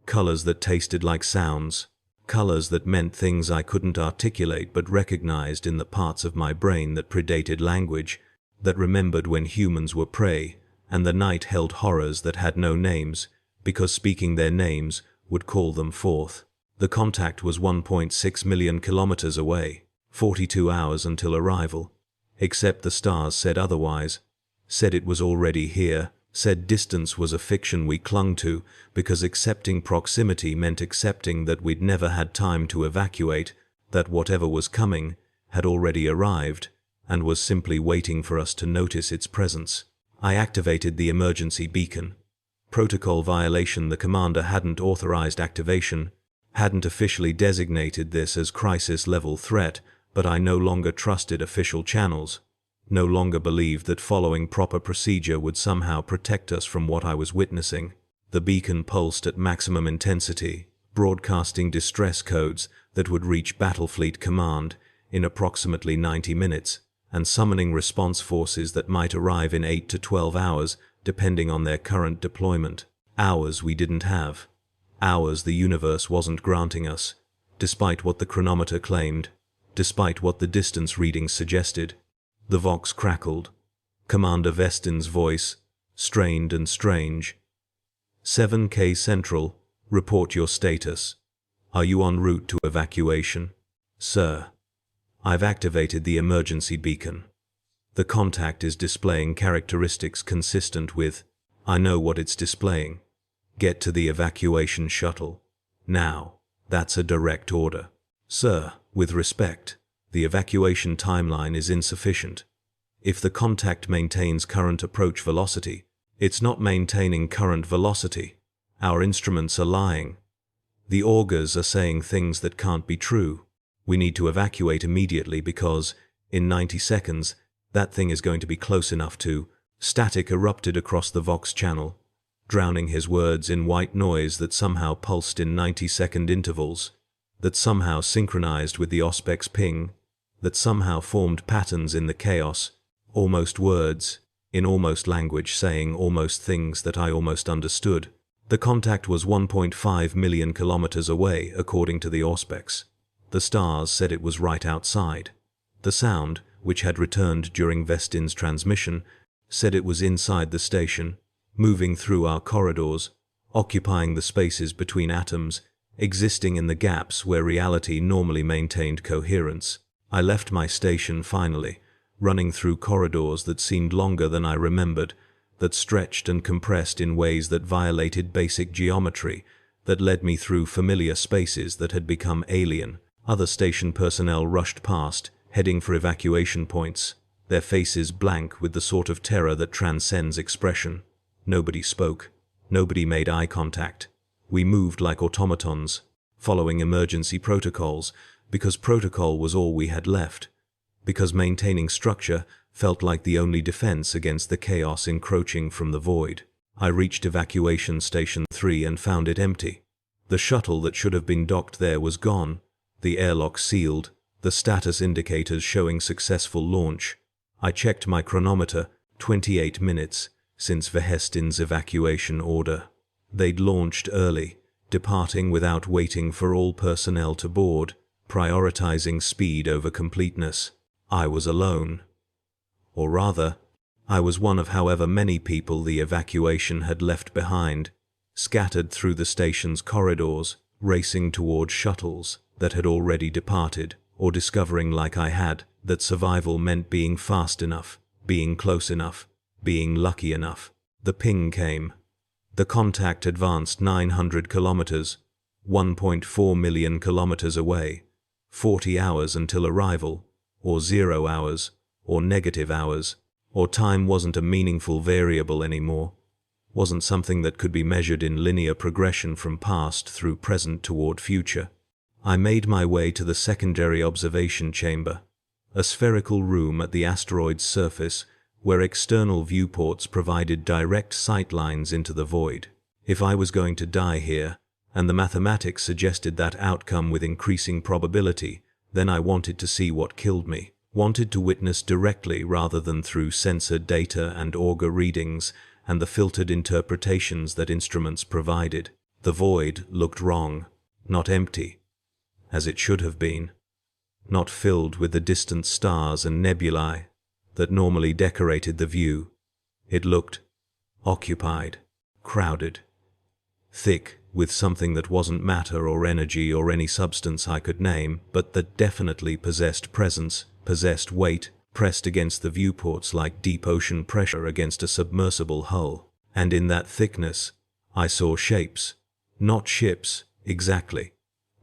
[SPEAKER 1] colors that tasted like sounds, colors that meant things I couldn't articulate but recognized in the parts of my brain that predated language, that remembered when humans were prey, and the night held horrors that had no names, because speaking their names would call them forth. The contact was 1.6 million kilometers away, 42 hours until arrival. Except the stars said otherwise, said it was already here, said distance was a fiction we clung to, because accepting proximity meant accepting that we'd never had time to evacuate, that whatever was coming had already arrived, and was simply waiting for us to notice its presence. I activated the emergency beacon. Protocol violation: the commander hadn't authorized activation, hadn't officially designated this as crisis-level threat, but I no longer trusted official channels. No longer believed that following proper procedure would somehow protect us from what I was witnessing. The beacon pulsed at maximum intensity, broadcasting distress codes that would reach Battlefleet Command in approximately 90 minutes, and summoning response forces that might arrive in 8 to 12 hours, depending on their current deployment. Hours we didn't have. Hours the universe wasn't granting us, despite what the chronometer claimed, despite what the distance readings suggested. The Vox crackled. Commander Vestin's voice, strained and strange. 7K Central, report your status. Are you en route to evacuation? Sir. I've activated the emergency beacon. The contact is displaying characteristics consistent with, I know what it's displaying. Get to the evacuation shuttle. Now. That's a direct order. Sir, with respect, the evacuation timeline is insufficient. If the contact maintains current approach velocity, it's not maintaining current velocity. Our instruments are lying. The augurs are saying things that can't be true. We need to evacuate immediately because, in 90 seconds, that thing is going to be close enough to... Static erupted across the Vox channel, drowning his words in white noise that somehow pulsed in 90-second intervals, that somehow synchronized with the Auspex ping, that somehow formed patterns in the chaos, almost words, in almost language saying almost things that I almost understood. The contact was 1.5 million kilometers away, according to the Auspex. The stars said it was right outside. The sound, which had returned during Vestin's transmission, said it was inside the station, moving through our corridors, occupying the spaces between atoms, existing in the gaps where reality normally maintained coherence. I left my station finally, running through corridors that seemed longer than I remembered, that stretched and compressed in ways that violated basic geometry, that led me through familiar spaces that had become alien. Other station personnel rushed past, heading for evacuation points, their faces blank with the sort of terror that transcends expression. Nobody spoke. Nobody made eye contact. We moved like automatons, following emergency protocols, because protocol was all we had left, because maintaining structure felt like the only defense against the chaos encroaching from the void. I reached evacuation station 3 and found it empty. The shuttle that should have been docked there was gone, the airlock sealed, the status indicators showing successful launch. I checked my chronometer, 28 minutes, since Vestin's evacuation order. They'd launched early, departing without waiting for all personnel to board, prioritizing speed over completeness. I was alone. Or rather, I was one of however many people the evacuation had left behind, scattered through the station's corridors, racing toward shuttles that had already departed, or discovering like I had, that survival meant being fast enough, being close enough, being lucky enough. The ping came. The contact advanced 900 kilometers, 1.4 million kilometers away, 40 hours until arrival, or 0 hours, or negative hours, or time wasn't a meaningful variable anymore, wasn't something that could be measured in linear progression from past through present toward future. I made my way to the secondary observation chamber, a spherical room at the asteroid's surface where external viewports provided direct sight lines into the void. If I was going to die here, and the mathematics suggested that outcome with increasing probability, then I wanted to see what killed me, wanted to witness directly rather than through censored data and augur readings and the filtered interpretations that instruments provided. The void looked wrong, not empty, as it should have been, not filled with the distant stars and nebulae that normally decorated the view. It looked occupied, crowded, thick with something that wasn't matter or energy or any substance I could name, but that definitely possessed presence, possessed weight, pressed against the viewports like deep ocean pressure against a submersible hull. And in that thickness, I saw shapes, not ships, exactly,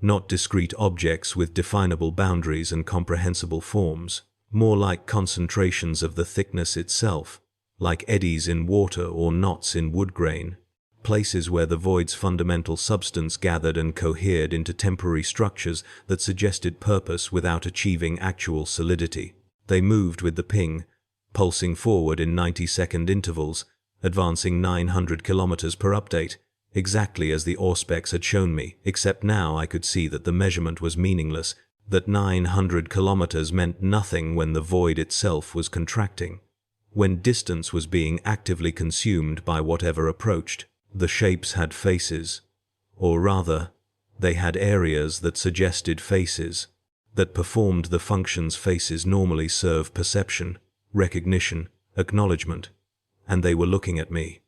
[SPEAKER 1] not discrete objects with definable boundaries and comprehensible forms, more like concentrations of the thickness itself, like eddies in water or knots in wood grain, places where the void's fundamental substance gathered and cohered into temporary structures that suggested purpose without achieving actual solidity. They moved with the ping, pulsing forward in 90-second intervals, advancing 900 kilometers per update, exactly as the Auspex had shown me, except now I could see that the measurement was meaningless, that 900 kilometers meant nothing when the void itself was contracting, when distance was being actively consumed by whatever approached. The shapes had faces, or rather, they had areas that suggested faces, that performed the functions faces normally serve: perception, recognition, acknowledgement, and they were looking at me.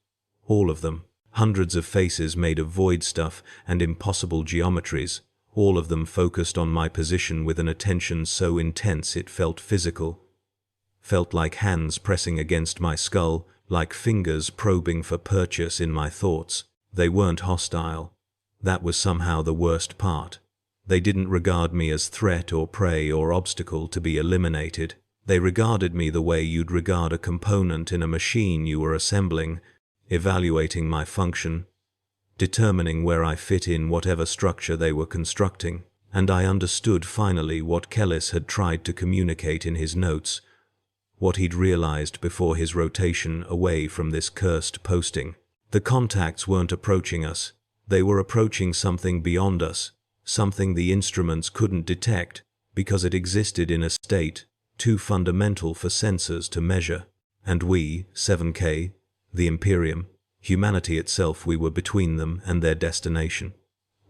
[SPEAKER 1] All of them. Hundreds of faces made of void stuff and impossible geometries, all of them focused on my position with an attention so intense it felt physical. felt like hands pressing against my skull, like fingers probing for purchase in my thoughts. They weren't hostile. That was somehow the worst part. They didn't regard me as threat or prey or obstacle to be eliminated. They regarded me the way you'd regard a component in a machine you were assembling, evaluating my function, determining where I fit in whatever structure they were constructing. And I understood finally what Kellis had tried to communicate in his notes, what he'd realized before his rotation away from this cursed posting. The contacts weren't approaching us. They were approaching something beyond us, something the instruments couldn't detect because it existed in a state too fundamental for sensors to measure. And we, 7K, the Imperium, humanity itself, we were between them and their destination.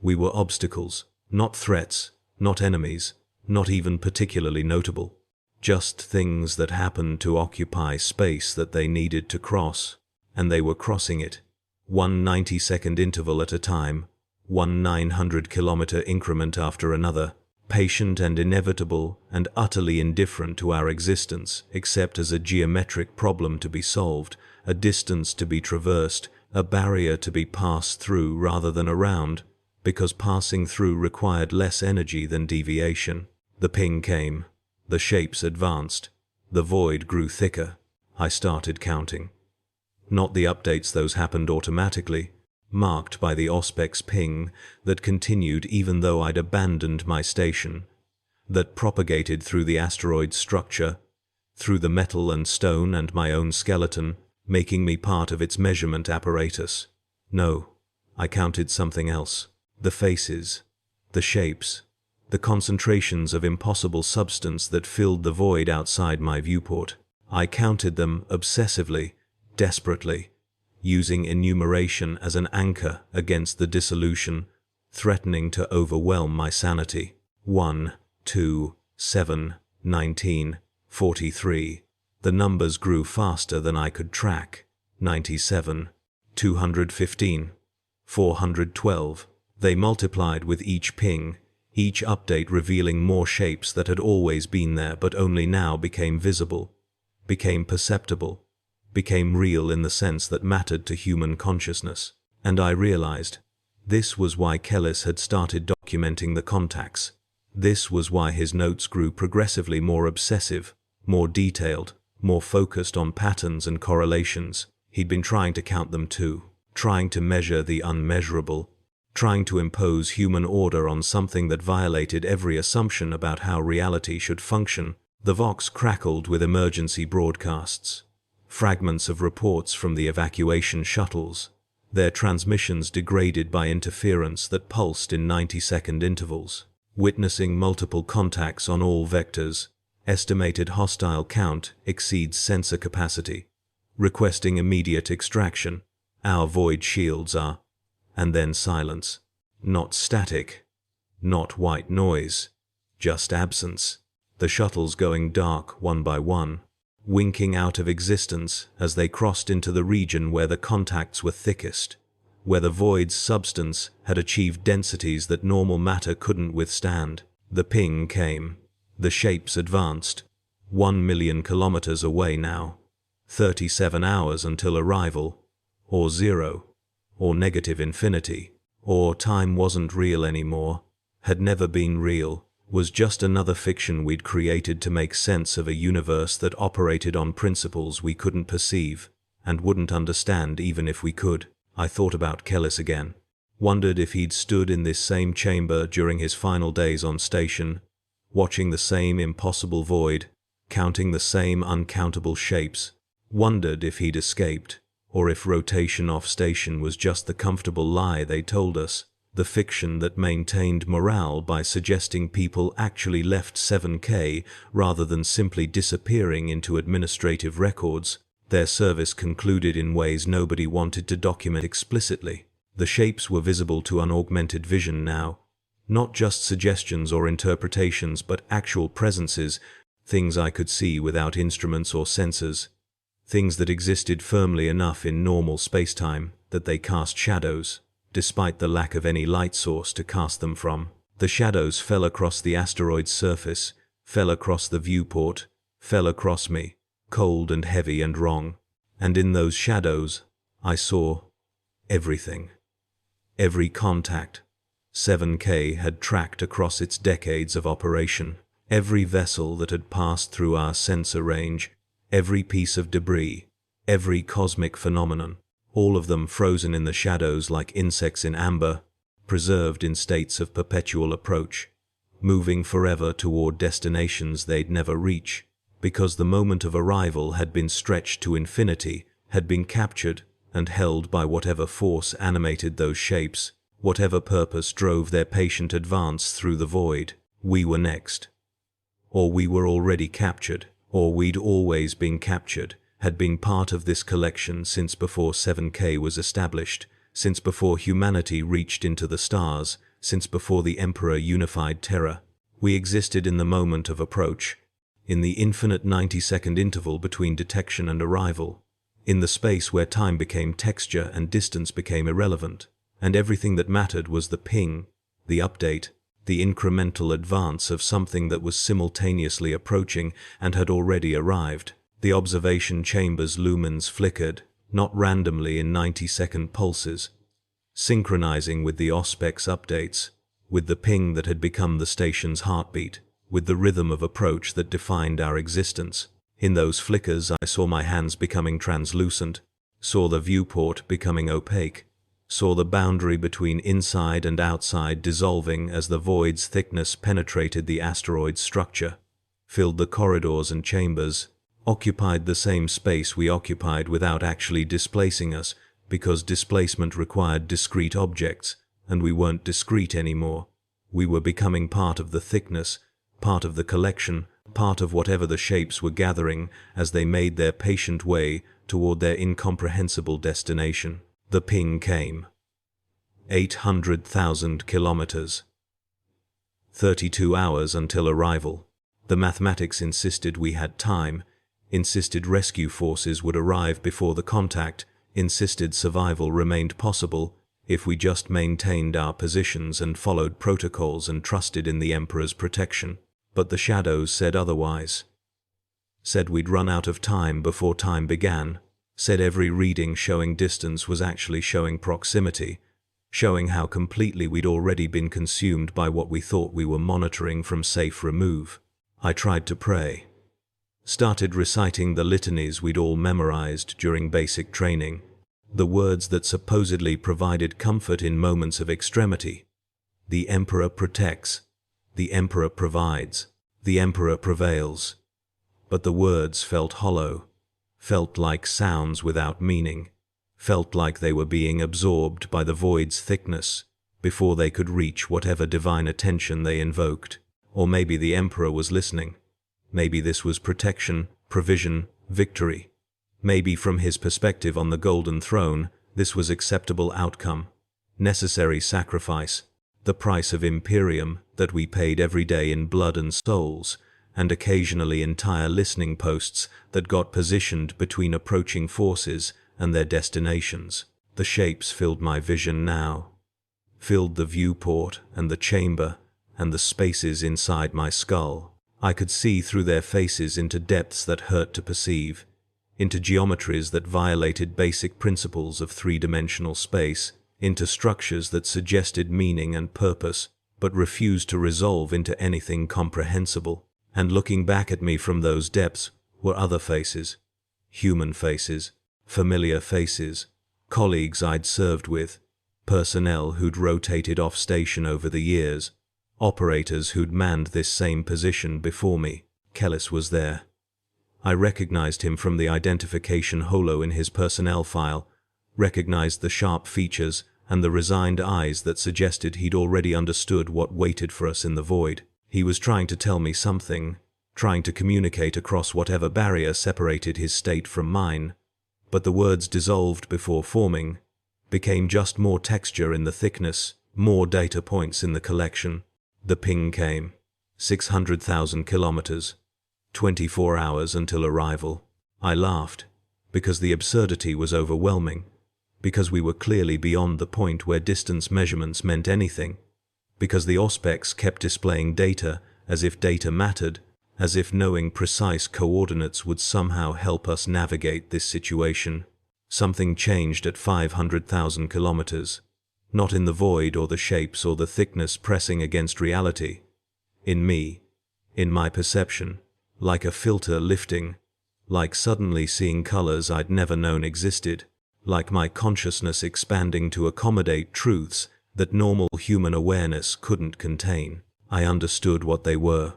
[SPEAKER 1] We were obstacles, not threats, not enemies, not even particularly notable. Just things that happened to occupy space that they needed to cross, and they were crossing it. One 90-second interval at a time, one 900-kilometer increment after another, patient and inevitable and utterly indifferent to our existence, except as a geometric problem to be solved, a distance to be traversed, a barrier to be passed through rather than around, because passing through required less energy than deviation. The ping came. The shapes advanced. The void grew thicker. I started counting. Not the updates, those happened automatically, marked by the Auspex ping that continued even though I'd abandoned my station, that propagated through the asteroid's structure, through the metal and stone and my own skeleton, making me part of its measurement apparatus. No, I counted something else. The faces, the shapes, the concentrations of impossible substance that filled the void outside my viewport. I counted them obsessively, desperately, using enumeration as an anchor against the dissolution, threatening to overwhelm my sanity. 1, 2, 7, 19, 43. The numbers grew faster than I could track. 97, 215, 412. They multiplied with each ping, each update revealing more shapes that had always been there but only now became visible, became perceptible, became real in the sense that mattered to human consciousness. And I realized, this was why Kellis had started documenting the contacts. This was why his notes grew progressively more obsessive, more detailed, more focused on patterns and correlations. He'd been trying to count them too, trying to measure the unmeasurable, trying to impose human order on something that violated every assumption about how reality should function. The Vox crackled with emergency broadcasts, fragments of reports from the evacuation shuttles, their transmissions degraded by interference that pulsed in 90-second intervals. Witnessing multiple contacts on all vectors, estimated hostile count exceeds sensor capacity. Requesting immediate extraction. Our void shields are. And then silence. Not static. Not white noise. Just absence. The shuttles going dark one by one, winking out of existence as they crossed into the region where the contacts were thickest, where the void's substance had achieved densities that normal matter couldn't withstand. The ping came. The shapes advanced. 1 million kilometers away now. 37 hours until arrival. Or zero. Or negative infinity. Or time wasn't real anymore. Had never been real. Was just another fiction we'd created to make sense of a universe that operated on principles we couldn't perceive, and wouldn't understand even if we could. I thought about Kellis again. Wondered if he'd stood in this same chamber during his final days on station, watching the same impossible void, counting the same uncountable shapes. Wondered if he'd escaped, or if rotation off station was just the comfortable lie they told us, the fiction that maintained morale by suggesting people actually left 7K rather than simply disappearing into administrative records, their service concluded in ways nobody wanted to document explicitly. The shapes were visible to unaugmented vision now, not just suggestions or interpretations but actual presences, things I could see without instruments or sensors, things that existed firmly enough in normal spacetime that they cast shadows, despite the lack of any light source to cast them from. The shadows fell across the asteroid's surface, fell across the viewport, fell across me, cold and heavy and wrong. And in those shadows, I saw everything. Every contact 7K had tracked across its decades of operation. Every vessel that had passed through our sensor range, every piece of debris, every cosmic phenomenon, all of them frozen in the shadows like insects in amber, preserved in states of perpetual approach, moving forever toward destinations they'd never reach, because the moment of arrival had been stretched to infinity, had been captured and held by whatever force animated those shapes, whatever purpose drove their patient advance through the void. We were next. Or we were already captured, or we'd always been captured, had been part of this collection since before 7K was established, since before humanity reached into the stars, since before the Emperor unified terror. We existed in the moment of approach, in the infinite 90-second interval between detection and arrival, in the space where time became texture and distance became irrelevant, and everything that mattered was the ping, the update, the incremental advance of something that was simultaneously approaching and had already arrived. The observation chamber's lumens flickered, not randomly in 90-second pulses, synchronizing with the Auspex updates, with the ping that had become the station's heartbeat, with the rhythm of approach that defined our existence. In those flickers I saw my hands becoming translucent, saw the viewport becoming opaque, saw the boundary between inside and outside dissolving as the void's thickness penetrated the asteroid's structure, filled the corridors and chambers, occupied the same space we occupied without actually displacing us, because displacement required discrete objects, and we weren't discrete anymore. We were becoming part of the thickness, part of the collection, part of whatever the shapes were gathering as they made their patient way toward their incomprehensible destination. The ping came. 800,000 kilometers. 32 hours until arrival. The mathematics insisted we had time, insisted rescue forces would arrive before the contact, insisted survival remained possible if we just maintained our positions and followed protocols and trusted in the Emperor's protection. But the shadows said otherwise. Said we'd run out of time before time began. Said every reading showing distance was actually showing proximity, showing how completely we'd already been consumed by what we thought we were monitoring from safe remove. I tried to pray. Started reciting the litanies we'd all memorized during basic training, the words that supposedly provided comfort in moments of extremity. The Emperor protects. The Emperor provides. The Emperor prevails. But the words felt hollow, felt like sounds without meaning, felt like they were being absorbed by the void's thickness before they could reach whatever divine attention they invoked. Or maybe the Emperor was listening. Maybe this was protection, provision, victory. Maybe from his perspective on the Golden Throne, this was acceptable outcome, necessary sacrifice, the price of Imperium that we paid every day in blood and souls, and occasionally entire listening posts that got positioned between approaching forces and their destinations. The shapes filled my vision now, filled the viewport and the chamber and the spaces inside my skull. I could see through their faces into depths that hurt to perceive, into geometries that violated basic principles of three-dimensional space, into structures that suggested meaning and purpose, but refused to resolve into anything comprehensible. And looking back at me from those depths were other faces, human faces, familiar faces, colleagues I'd served with, personnel who'd rotated off station over the years, operators who'd manned this same position before me. Kellis was there. I recognized him from the identification holo in his personnel file, recognized the sharp features and the resigned eyes that suggested he'd already understood what waited for us in the void. He was trying to tell me something, trying to communicate across whatever barrier separated his state from mine, but the words dissolved before forming, became just more texture in the thickness, more data points in the collection. The ping came. 600,000 kilometers. 24 hours until arrival. I laughed, because the absurdity was overwhelming, because we were clearly beyond the point where distance measurements meant anything, because the Auspex kept displaying data as if data mattered, as if knowing precise coordinates would somehow help us navigate this situation. Something changed at 500,000 kilometers. Not in the void or the shapes or the thickness pressing against reality. In me. In my perception. Like a filter lifting. Like suddenly seeing colors I'd never known existed. Like my consciousness expanding to accommodate truths that normal human awareness couldn't contain. I understood what they were.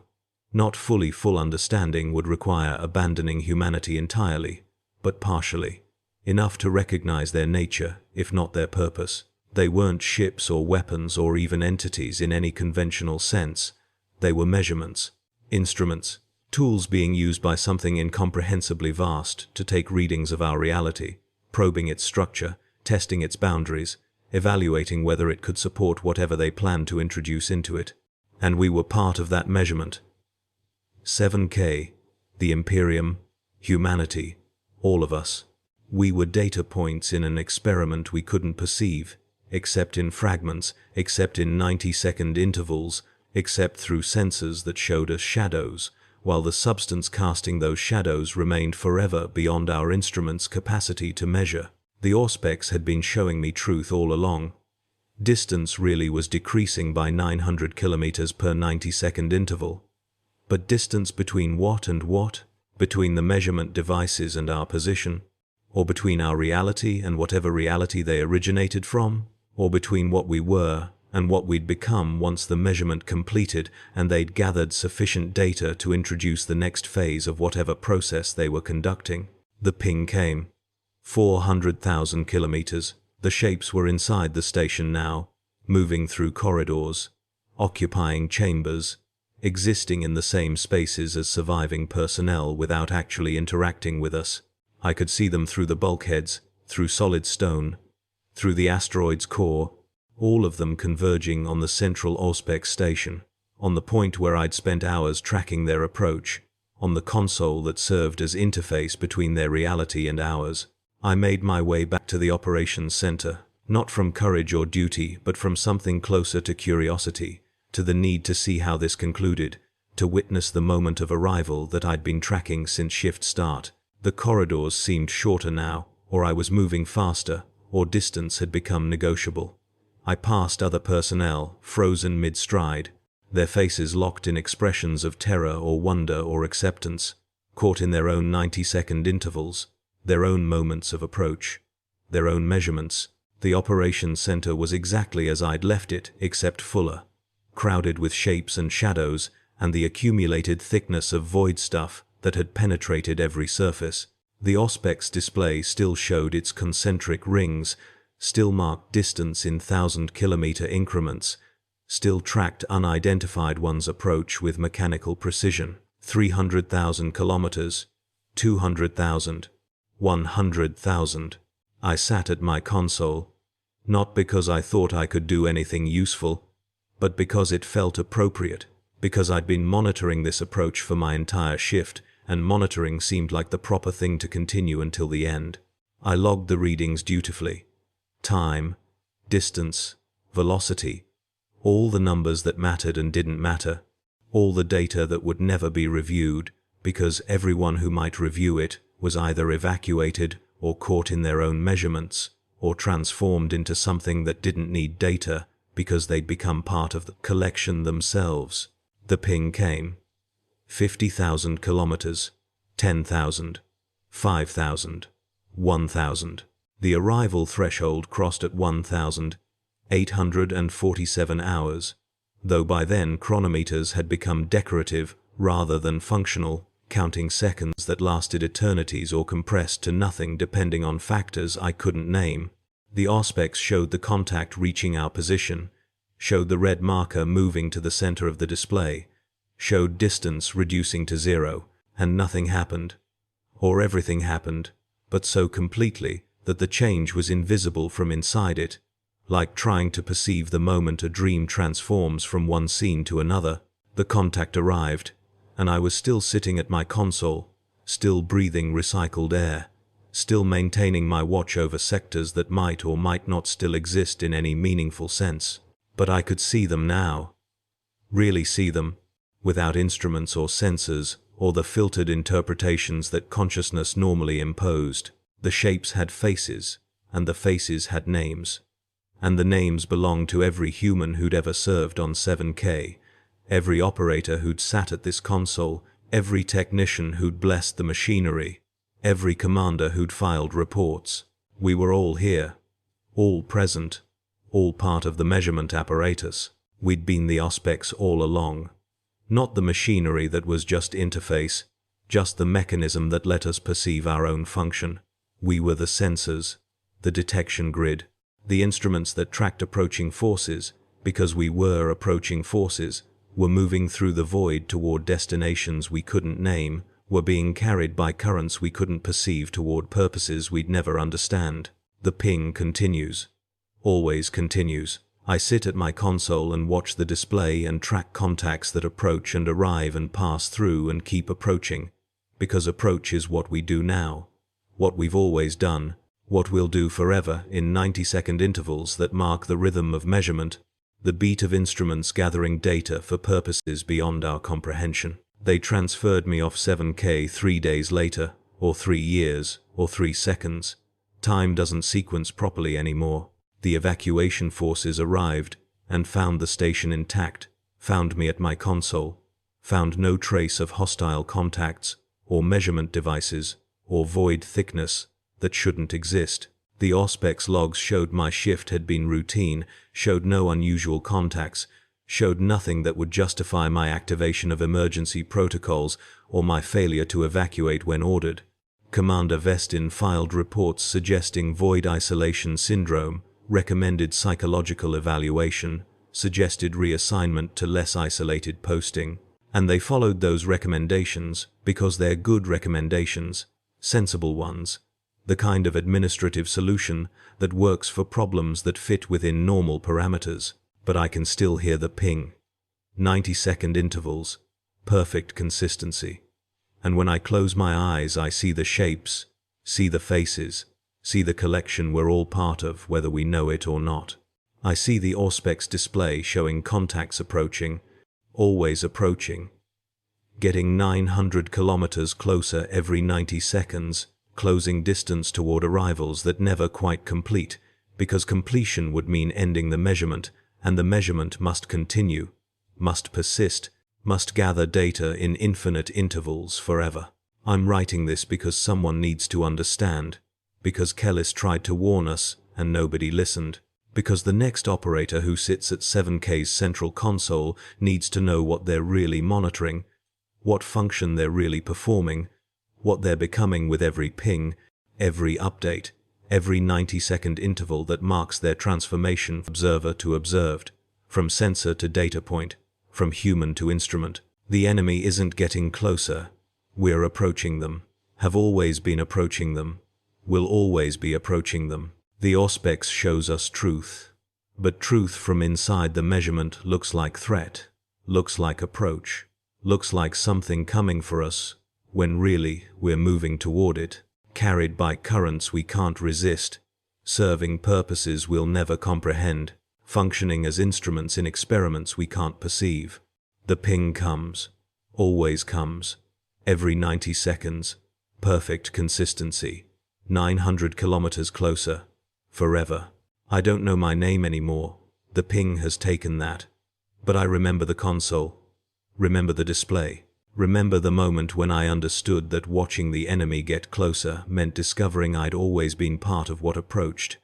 [SPEAKER 1] Not full understanding would require abandoning humanity entirely, but partially. Enough to recognize their nature, if not their purpose. They weren't ships or weapons or even entities in any conventional sense. They were measurements, instruments, tools being used by something incomprehensibly vast to take readings of our reality, probing its structure, testing its boundaries, evaluating whether it could support whatever they planned to introduce into it. And we were part of that measurement. 7K, the Imperium, humanity, all of us. We were data points in an experiment we couldn't perceive, except in fragments, except in 90-second intervals, except through sensors that showed us shadows, while the substance casting those shadows remained forever beyond our instrument's capacity to measure. The Auspex had been showing me truth all along. Distance really was decreasing by 900 kilometers per 90-second interval. But distance between what and what? Between the measurement devices and our position? Or between our reality and whatever reality they originated from? Or between what we were and what we'd become once the measurement completed and they'd gathered sufficient data to introduce the next phase of whatever process they were conducting? The ping came. 400,000 kilometers. The shapes were inside the station now, moving through corridors, occupying chambers, existing in the same spaces as surviving personnel without actually interacting with us. I could see them through the bulkheads, through solid stone, through the asteroid's core, all of them converging on the central Auspex station, on the point where I'd spent hours tracking their approach, on the console that served as interface between their reality and ours. I made my way back to the operations center, not from courage or duty, but from something closer to curiosity, to the need to see how this concluded, to witness the moment of arrival that I'd been tracking since shift start. The corridors seemed shorter now, or I was moving faster, or distance had become negotiable. I passed other personnel, frozen mid-stride, their faces locked in expressions of terror or wonder or acceptance, caught in their own 90-second intervals, their own moments of approach, their own measurements. The operations center was exactly as I'd left it, except fuller, crowded with shapes and shadows and the accumulated thickness of void stuff that had penetrated every surface. The Auspex display still showed its concentric rings, still marked distance in 1,000-kilometer increments, still tracked unidentified one's approach with mechanical precision. 300,000 kilometers, 200,000, 100,000. I sat at my console, not because I thought I could do anything useful, but because it felt appropriate, because I'd been monitoring this approach for my entire shift, and monitoring seemed like the proper thing to continue until the end. I logged the readings dutifully. Time, distance, velocity, all the numbers that mattered and didn't matter, all the data that would never be reviewed, because everyone who might review it was either evacuated or caught in their own measurements, or transformed into something that didn't need data because they'd become part of the collection themselves. The ping came. 50,000 kilometers, 10,000, 5,000, 1,000. The arrival threshold crossed at 1,847 hours, though by then chronometers had become decorative rather than functional, counting seconds that lasted eternities or compressed to nothing depending on factors I couldn't name. The Auspex showed the contact reaching our position, showed the red marker moving to the center of the display, showed distance reducing to 0, and nothing happened. Or everything happened, but so completely that the change was invisible from inside it, like trying to perceive the moment a dream transforms from one scene to another. The contact arrived, and I was still sitting at my console, still breathing recycled air, still maintaining my watch over sectors that might or might not still exist in any meaningful sense. But I could see them now. Really see them, without instruments or sensors, or the filtered interpretations that consciousness normally imposed. The shapes had faces, and the faces had names. And the names belonged to every human who'd ever served on 7K, every operator who'd sat at this console, every technician who'd blessed the machinery, every commander who'd filed reports. We were all here, all present, all part of the measurement apparatus. We'd been the Auspex all along. Not the machinery that was just interface, just the mechanism that let us perceive our own function. We were the sensors, the detection grid, the instruments that tracked approaching forces, because we were approaching forces, were moving through the void toward destinations we couldn't name, were being carried by currents we couldn't perceive toward purposes we'd never understand. The ping continues. Always continues. I sit at my console and watch the display and track contacts that approach and arrive and pass through and keep approaching, because approach is what we do now, what we've always done, what we'll do forever in 90-second intervals that mark the rhythm of measurement, the beat of instruments gathering data for purposes beyond our comprehension. They transferred me off 7K 3 days later, or 3 years, or 3 seconds. Time doesn't sequence properly anymore. The evacuation forces arrived and found the station intact, found me at my console, found no trace of hostile contacts, or measurement devices, or void thickness that shouldn't exist. The Auspex logs showed my shift had been routine, showed no unusual contacts, showed nothing that would justify my activation of emergency protocols or my failure to evacuate when ordered. Commander Vestin filed reports suggesting void isolation syndrome, recommended psychological evaluation, suggested reassignment to less isolated posting. And they followed those recommendations because they're good recommendations, sensible ones, the kind of administrative solution that works for problems that fit within normal parameters. But I can still hear the ping. 90-second intervals, perfect consistency. And when I close my eyes, I see the shapes, see the faces, see the collection we're all part of, whether we know it or not. I see the Auspex display showing contacts approaching, always approaching, getting 900 kilometers closer every 90 seconds, closing distance toward arrivals that never quite complete, because completion would mean ending the measurement, and the measurement must continue, must persist, must gather data in infinite intervals forever. I'm writing this because someone needs to understand, because Kellis tried to warn us and nobody listened, because the next operator who sits at 7K's central console needs to know what they're really monitoring, what function they're really performing, what they're becoming with every ping, every update, every 90-second interval that marks their transformation from observer to observed, from sensor to data point, from human to instrument. The enemy isn't getting closer. We're approaching them, have always been approaching them, will always be approaching them. The Auspex shows us truth, but truth from inside the measurement looks like threat, looks like approach, looks like something coming for us, when really we're moving toward it, carried by currents we can't resist, serving purposes we'll never comprehend, functioning as instruments in experiments we can't perceive. The ping comes, always comes, every 90 seconds, perfect consistency, 900 kilometers closer, forever. I don't know my name anymore, the ping has taken that. But I remember the console, remember the display. Remember the moment when I understood that watching the enemy get closer meant discovering I'd always been part of what approached,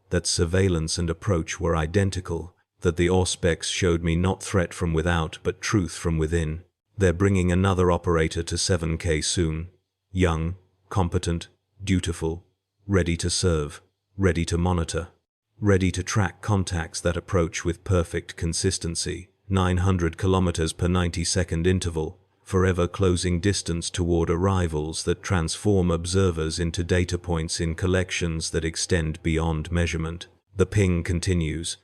[SPEAKER 1] that surveillance and approach were identical, that the Auspex showed me not threat from without but truth from within. They're bringing another operator to 7K soon, young, competent, dutiful, ready to serve, ready to monitor, ready to track contacts that approach with perfect consistency, 900 kilometers per 90-second interval, forever closing distance toward arrivals that transform observers into data points in collections that extend beyond measurement. The ping continues,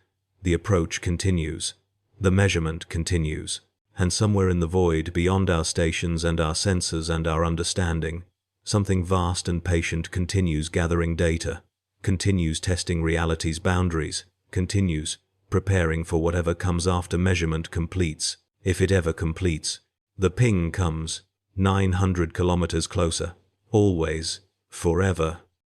[SPEAKER 1] the approach continues, the measurement continues, and somewhere in the void beyond our stations and our sensors and our understanding, something vast and patient continues gathering data, continues testing reality's boundaries, continues preparing for whatever comes after measurement completes, if it ever completes, The ping comes 900 kilometers closer. Always. Forever.